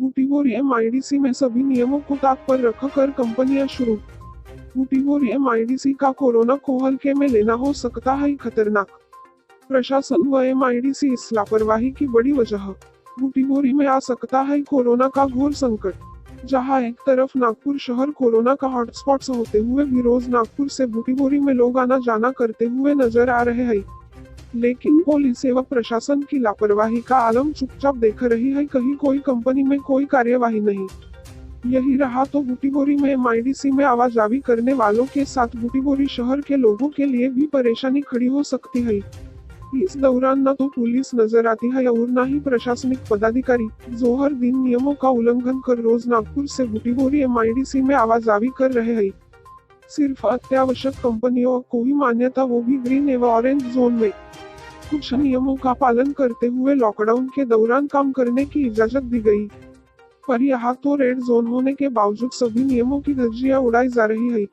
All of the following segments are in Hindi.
बूटीबोरी एमआईडीसी में सभी नियमों को ताक पर रखकर कंपनियां शुरू। बूटीबोरी एमआईडीसी का कोरोना को हल्के में लेना हो सकता है खतरनाक। प्रशासन व एमआईडीसी इस लापरवाही की बड़ी वजह। बूटीबोरी में आ सकता है कोरोना का घोर संकट। जहां एक तरफ नागपुर शहर कोरोना का हॉटस्पॉट होते हुए भी रोज नागपुर से बूटीबोरी में लोग आना जाना करते हुए नजर आ रहे हैं, लेकिन पुलिस एवं प्रशासन की लापरवाही का आलम चुपचाप देख रही है। कहीं कोई कंपनी में कोई कार्यवाही नहीं। यही रहा तो बूटीबोरी में एमआईडीसी में आवाजावी करने वालों के साथ बूटीबोरी शहर के लोगों के लिए भी परेशानी खड़ी हो सकती है। इस दौरान न तो पुलिस नजर आती है और न ही प्रशासनिक पदाधिकारी, जो हर दिन नियमों का उल्लंघन कर रोज नागपुर से बूटीबोरी एमआईडीसी में आवाजावी कर रहे हैं। सिर्फ अत्यावश्यक कंपनियों को ही मान्यता, वो भी ग्रीन एवं ऑरेंज जोन में। कुछ नियमों का पालन करते हुए लॉकडाउन के दौरान काम करने की इजाजत दी गई, पर यहाँ तो रेड जोन होने के बावजूद सभी नियमों की धज्जियां उड़ाई जा रही है।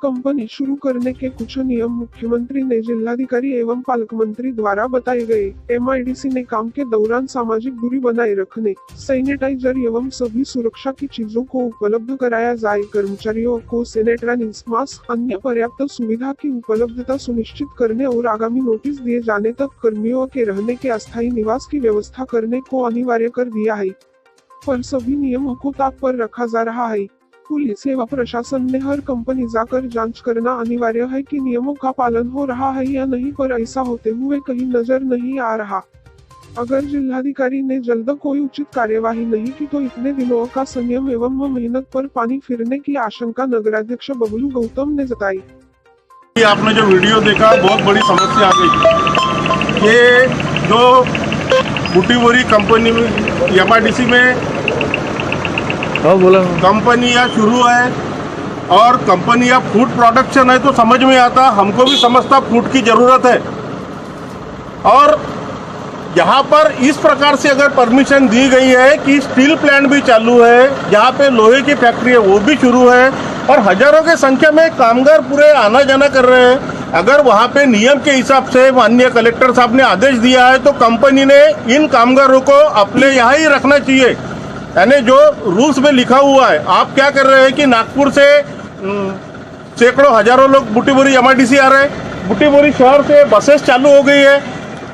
कंपनी शुरू करने के कुछ नियम मुख्यमंत्री ने जिलाधिकारी एवं पालक मंत्री द्वारा बताए गए। एमआईडीसी ने काम के दौरान सामाजिक दूरी बनाए रखने, सैनिटाइजर एवं सभी सुरक्षा की चीजों को उपलब्ध कराया जाए। कर्मचारियों को सैनिटाइजर, मास्क, अन्य पर्याप्त सुविधा की उपलब्धता सुनिश्चित करने और आगामी नोटिस दिए जाने तक कर्मियों के रहने के अस्थायी निवास की व्यवस्था करने को अनिवार्य कर दिया है, पर सभी नियमों को ताक पर रखा जा रहा है। पुलिस एवं प्रशासन ने हर कंपनी जाकर जांच करना अनिवार्य है कि नियमों का पालन हो रहा है या नहीं, पर ऐसा होते हुए कहीं नजर नहीं आ रहा। अगर जिलाधिकारी ने जल्द कोई उचित कार्यवाही नहीं की तो इतने दिनों का संयम एवं मेहनत पर पानी फिरने की आशंका नगराध्यक्ष बबलू गौतम ने जताई। आपने जो वीडियो देखा, बहुत बड़ी समस्या आ गई। ये जो बूटीबोरी कंपनी में एमआईडीसी में कंपनियां शुरू है और कंपनियां फूड प्रोडक्शन है तो समझ में आता, हमको भी समझता फूड की जरूरत है। और यहाँ पर इस प्रकार से अगर परमिशन दी गई है कि स्टील प्लांट भी चालू है, जहाँ पे लोहे की फैक्ट्री है वो भी शुरू है और हजारों की संख्या में कामगार पूरे आना जाना कर रहे हैं। अगर वहाँ पे नियम के हिसाब से माननीय कलेक्टर साहब ने आदेश दिया है तो कंपनी ने इन कामगारों को अपने यहाँ ही रखना चाहिए। यानी जो रूल्स में लिखा हुआ है, आप क्या कर रहे हैं कि नागपुर से सैकड़ों हजारों लोग बूटीबोरी एमआईडीसी आ रहे हैं। बूटीबोरी शहर से बसेस चालू हो गई है,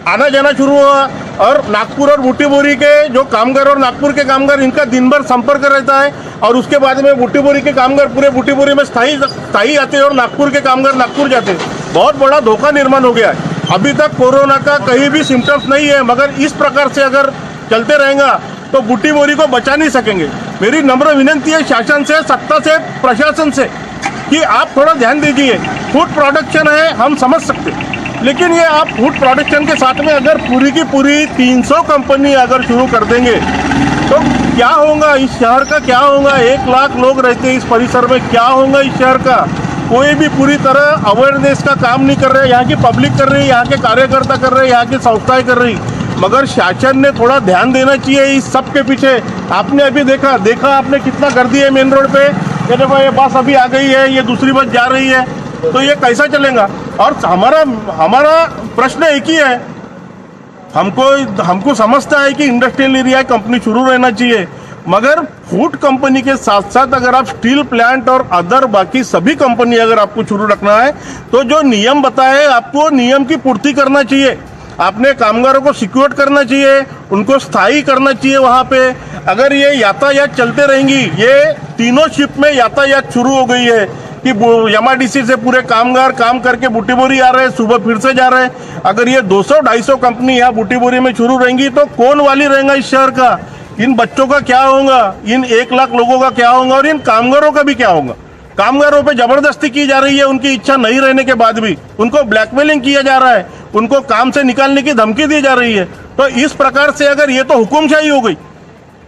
आना जाना शुरू हुआ और नागपुर और बूटीबोरी के जो कामगार और नागपुर के कामगार, इनका दिन भर संपर्क रहता है और उसके बाद में बूटीबोरी के कामगार पूरे बूटीबोरी में स्थायी आते हैं और नागपुर के कामगार नागपुर जाते हैं। बहुत बड़ा धोखा निर्माण हो गया है। अभी तक कोरोना का कहीं भी सिम्टम्स नहीं है, मगर इस प्रकार से अगर चलते रहेगा तो बूटीबोरी को बचा नहीं सकेंगे। मेरी नम्र विनंती है शासन से, सत्ता से, प्रशासन से कि आप थोड़ा ध्यान दीजिए। फूड प्रोडक्शन है, हम समझ सकते, लेकिन ये आप फूड प्रोडक्शन के साथ में अगर पूरी की पूरी 300 कंपनी अगर शुरू कर देंगे तो क्या होगा इस शहर का, क्या होगा? 1 लाख लोग रहते हैं इस परिसर में, क्या होगा इस शहर का? कोई भी पूरी तरह अवेयरनेस का काम नहीं कर रहे। यहाँ की पब्लिक कर रही है, यहाँ के कार्यकर्ता कर रहे हैं, यहाँ की संस्थाएं कर रही, मगर शासन ने थोड़ा ध्यान देना चाहिए इस सब के पीछे। आपने अभी देखा आपने कितना कर दिया है मेन रोड पे। ये देखो, ये बस अभी आ गई है, ये दूसरी बस जा रही है, तो ये कैसा चलेगा? और हमारा प्रश्न एक ही है, हमको समझता है कि इंडस्ट्रियल एरिया कंपनी शुरू रहना चाहिए, मगर फूड कंपनी के साथ साथ अगर आप स्टील प्लांट और अदर बाकी सभी कंपनी अगर आपको शुरू रखना है तो जो नियम बताए आपको नियम की पूर्ति करना चाहिए। आपने कामगारों को सिक्योर करना चाहिए, उनको स्थायी करना चाहिए वहाँ पे। अगर ये यातायात चलते रहेंगी, ये तीनों शिफ्ट में यातायात शुरू हो गई है कि एमआईडीसी से पूरे कामगार काम करके बूटीबोरी आ रहे हैं, सुबह फिर से जा रहे हैं। अगर ये 200-250 कंपनी यहाँ बूटीबोरी में शुरू रहेंगी तो कौन वाली रहेगा इस शहर का? इन बच्चों का क्या होगा? इन 1 लाख लोगों का क्या होगा? और इन कामगारों का भी क्या होगा? कामगारों पे जबरदस्ती की जा रही है, उनकी इच्छा नहीं रहने के बाद भी उनको ब्लैकमेलिंग किया जा रहा है, उनको काम से निकालने की धमकी दी जा रही है। तो इस प्रकार से अगर ये तो हुकुमशाही हो गई,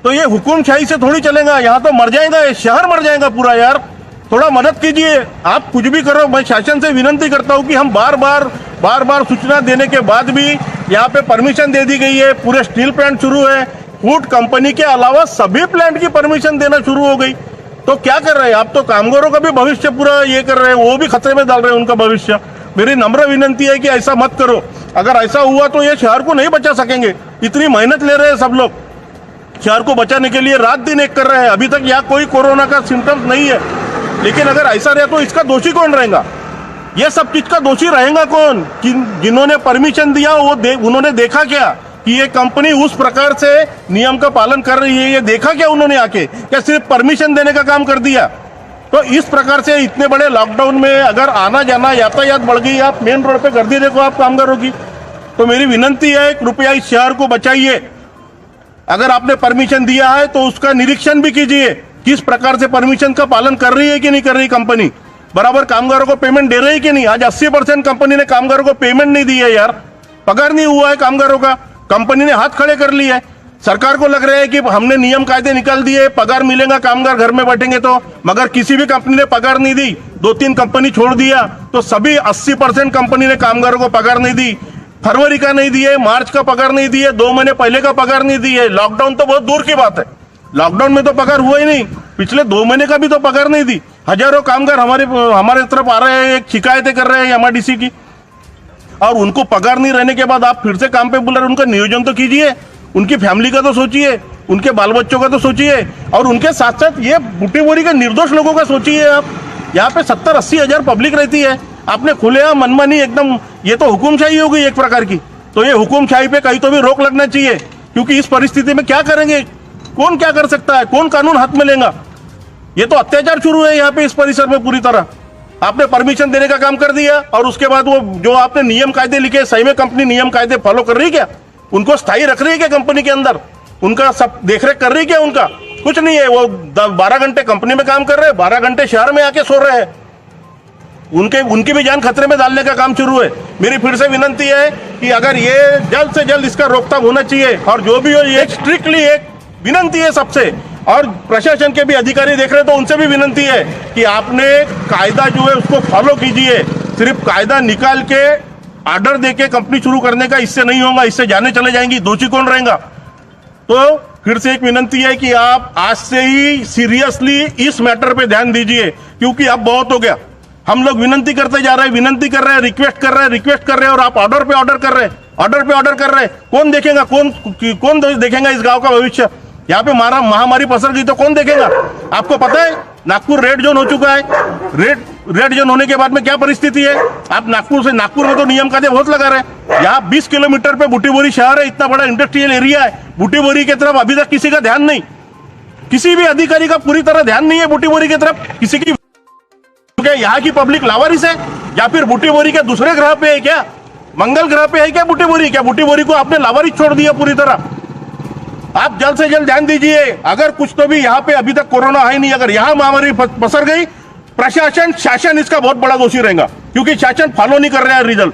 तो ये हुकुमशाही से थोड़ी चलेगा। यहाँ तो मर जाएगा, ये शहर मर जाएगा पूरा। यार थोड़ा मदद कीजिए, आप कुछ भी करो। मैं शासन से विनंती करता हूँ कि हम बार बार सूचना देने के बाद भी यहाँ पे परमिशन दे दी गई है, पूरे स्टील प्लांट शुरू है, फूड कंपनी के अलावा सभी प्लांट की परमिशन देना शुरू हो गई। तो क्या कर रहे हैं आप? तो कामगारों का भी भविष्य पूरा ये कर रहे हैं, वो भी खतरे में डाल रहे हैं उनका भविष्य। मेरी नम्र विनंती है कि ऐसा मत करो। अगर ऐसा हुआ तो ये शहर को नहीं बचा सकेंगे। इतनी मेहनत ले रहे हैं सब लोग, शहर को बचाने के लिए रात दिन एक कर रहे हैं। अभी तक यहाँ कोई कोरोना का सिम्टम्स नहीं है, लेकिन अगर ऐसा रहे तो इसका दोषी कौन रहेगा? ये सब चीज का दोषी रहेगा कौन? जिन्होंने परमिशन दिया उन्होंने देखा क्या कि ये कंपनी उस प्रकार से नियम का पालन कर रही है? ये देखा क्या उन्होंने आके? क्या सिर्फ परमिशन देने का काम कर दिया? तो इस प्रकार से इतने बड़े लॉकडाउन में अगर आना जाना यातायात बढ़ गई, आप मेन रोड पे गर्दी देखो आप कामगारों की। तो मेरी विनंती है, कृपया इस शहर को बचाइए। अगर आपने परमिशन दिया है तो उसका निरीक्षण भी कीजिए, किस प्रकार से परमिशन का पालन कर रही है कि नहीं कर रही कंपनी, बराबर कामगारों को पेमेंट दे रही है कि नहीं। आज 80% कंपनी ने कामगारों को पेमेंट नहीं दी है यार, पगार नहीं हुआ है कामगारों का, कंपनी ने हाथ खड़े कर लिए है। सरकार को लग रहा है कि हमने नियम कायदे निकाल दिए, पगार मिलेगा, कामगार घर में बैठेंगे तो, मगर किसी भी कंपनी ने पगार नहीं दी। 2-3 कंपनी छोड़ दिया तो सभी 80% कंपनी ने कामगारों को पगार नहीं दी। फरवरी का नहीं दिए, मार्च का पगार नहीं दिए, 2 महीने पहले का पगार नहीं दिए। लॉकडाउन तो बहुत दूर की बात है, लॉकडाउन में तो पगार हुआ ही नहीं, पिछले 2 महीने का भी तो पगार नहीं दी। हजारों कामगार हमारे तरफ आ रहे हैं, शिकायतें कर रहे हैं एमआरडीसी की, और उनको पगार नहीं रहने के बाद आप फिर से काम पे बुला रहे। उनका नियोजन तो कीजिए, उनकी फैमिली का तो सोचिए, उनके बाल बच्चों का तो सोचिए, और उनके साथ साथ ये बूटी बोरी के निर्दोष लोगों का सोचिए। आप यहाँ पे 70-80 हजार पब्लिक रहती है, आपने खुलेआम मनमानी एकदम, ये तो हुकुमशाही हो गई एक प्रकार की। तो ये हुकुमशाही पे कहीं तो भी रोक लगना चाहिए, क्योंकि इस परिस्थिति में क्या करेंगे, कौन क्या कर सकता है, कौन कानून हाथ में लेगा? ये तो अत्याचार शुरू है यहाँ पे इस परिसर में पूरी तरह। आपने परमिशन देने का काम कर दिया और उसके बाद वो जो आपने नियम कायदे लिखे, सही में कंपनी नियम कायदे फॉलो कर रही है क्या? उनको स्थायी रख रही है क्या कंपनी के अंदर? उनका सब देखरेख कर रही है क्या? उनका कुछ नहीं है। वो 12 घंटे कंपनी में काम कर रहे हैं, 12 घंटे शहर में आके सो रहे हैं। उनकी भी जान खतरे में डालने का काम शुरू है। मेरी फिर से विनंती है कि अगर ये जल्द से जल्द इसका रोकथाम होना चाहिए, और जो भी हो ये स्ट्रिक्टली एक विनंती है सबसे, और प्रशासन के भी अधिकारी देख रहे हैं तो उनसे भी विनंती है कि आपने कायदा जो है उसको फॉलो कीजिए। सिर्फ कायदा निकाल के ऑर्डर देके कंपनी शुरू करने का इससे नहीं होगा, इससे जाने चले जाएंगी, दोषी कौन रहेगा? तो फिर से एक विनंती है कि आप आज से ही सीरियसली इस मैटर पे ध्यान दीजिए, क्योंकि अब बहुत हो गया। हम लोग विनंती करते जा रहे हैं, विनंती कर रहे हैं, रिक्वेस्ट कर रहे हैं, और आप ऑर्डर पे ऑर्डर कर रहे हैं, ऑर्डर पे ऑर्डर कर रहे हैं। कौन देखेगा, कौन देखेगा इस गांव का भविष्य? यहाँ पे महामारी पसर गई तो कौन देखेगा? आपको पता है नागपुर रेड जोन हो चुका है। रेड जोन होने के बाद में क्या परिस्थिति है? आप नागपुर में तो नियम कायदे बहुत लगा रहे हैं। यहाँ 20 किलोमीटर पे बूटी बोरी शहर है, इतना बड़ा इंडस्ट्रियल एरिया है। बूटी बोरी की तरफ अभी तक किसी का ध्यान नहीं, किसी भी अधिकारी का पूरी तरह ध्यान नहीं है बूटी बोरी की तरफ किसी की। यहाँ की पब्लिक लावारिस है, या फिर बूटी बोरी के दूसरे ग्रह पे है क्या? मंगल ग्रह पे है क्या बूटी बोरी? क्या बूटी बोरी को आपने लावारिस छोड़ दिया पूरी तरह? आप जल्द से जल्द ध्यान दीजिए। अगर कुछ तो भी यहाँ पे अभी तक कोरोना है नहीं, अगर यहाँ महामारी पसर गई, प्रशासन शासन इसका बहुत बड़ा दोषी रहेगा, क्योंकि शासन फॉलो नहीं कर रहा है रिजल्ट।